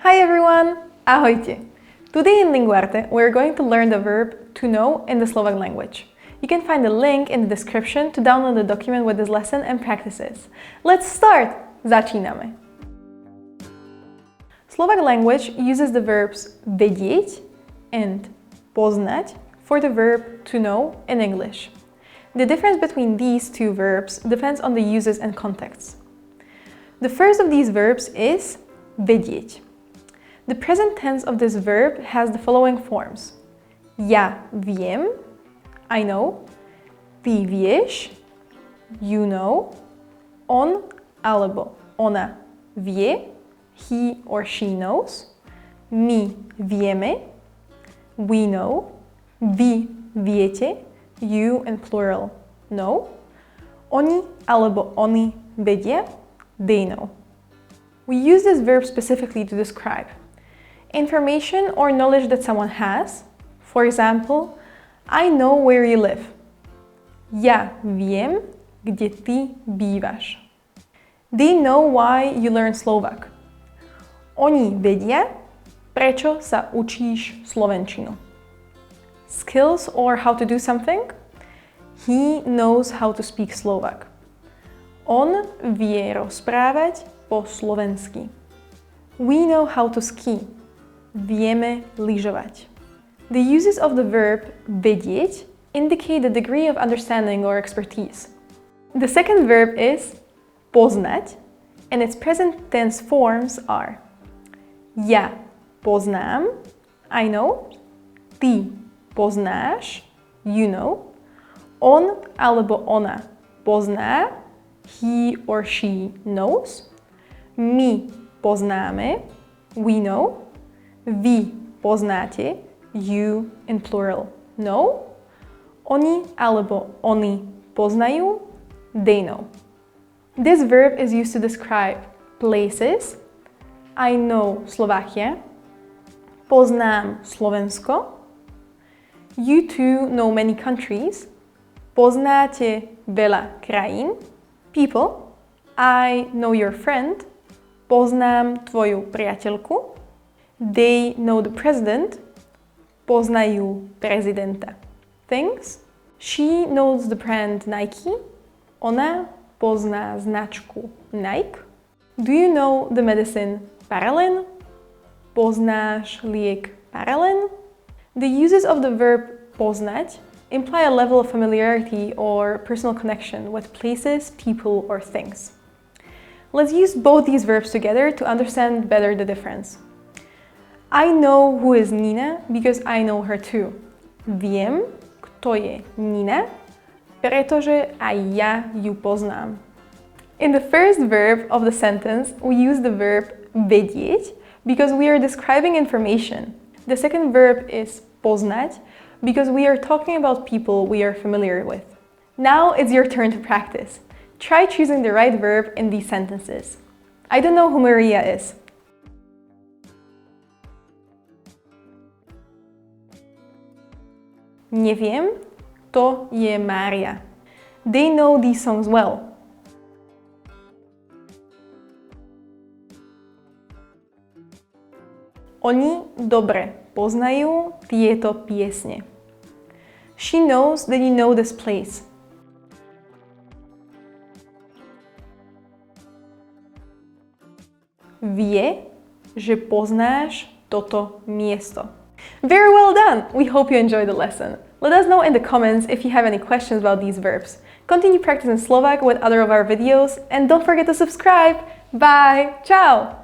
Hi everyone! Ahojte! Today in Linguarte, we're going to learn the verb to know in the Slovak language. You can find the link in the description to download the document with this lesson and practices. Let's start! Začíname! Slovak language uses the verbs vedieť and poznať for the verb to know in English. The difference between these two verbs depends on the uses and contexts. The first of these verbs is vedieť. The present tense of this verb has the following forms. Ja viem, I know. Ty vieš, you know. On alebo ona vie, he or she knows. My vieme, we know. Vy viete, you in plural know. Oni alebo oni vedia, they know. We use this verb specifically to describe information or knowledge that someone has. For example, I know where you live. Ja viem, kde ty bývaš. They know why you learn Slovak. Oni vedia, prečo sa učíš slovenčinu. Skills or how to do something? He knows how to speak Slovak. On vie rozprávať po slovensky. We know how to ski. Vieme lyžovať. The uses of the verb vedieť indicate the degree of understanding or expertise. The second verb is poznať, and its present tense forms are ja poznám, I know. Ty poznáš, you know. On alebo ona pozná, he or she knows. My poznáme, we know. Vy poznáte, you in plural know. Oni alebo oni poznajú, they know. This verb is used to describe places. I know Slovakia. Poznám Slovensko. You too know many countries. Poznáte veľa krajín. People. I know your friend. Poznám tvoju priateľku. They know the president. Poznajú prezidenta. Things. She knows the brand Nike. Ona pozná značku Nike. Do you know the medicine Paralen? Poznáš liek Paralen? The uses of the verb poznať imply a level of familiarity or personal connection with places, people, or things. Let's use both these verbs together to understand better the difference. I know who is Nina because I know her too. Viem, kto je Nina, pretože aj ja ju poznám. In the first verb of the sentence, we use the verb vedieť because we are describing information. The second verb is poznať because we are talking about people we are familiar with. Now it's your turn to practice. Try choosing the right verb in these sentences. I don't know who Maria is. Neviem, to je Mária. They know these songs well. Oni dobre poznajú tieto piesne. She knows that you know this place. Vie, že poznáš toto miesto. Very well done! We hope you enjoyed the lesson. Let us know in the comments if you have any questions about these verbs. Continue practicing Slovak with other of our videos and don't forget to subscribe. Bye! Ciao!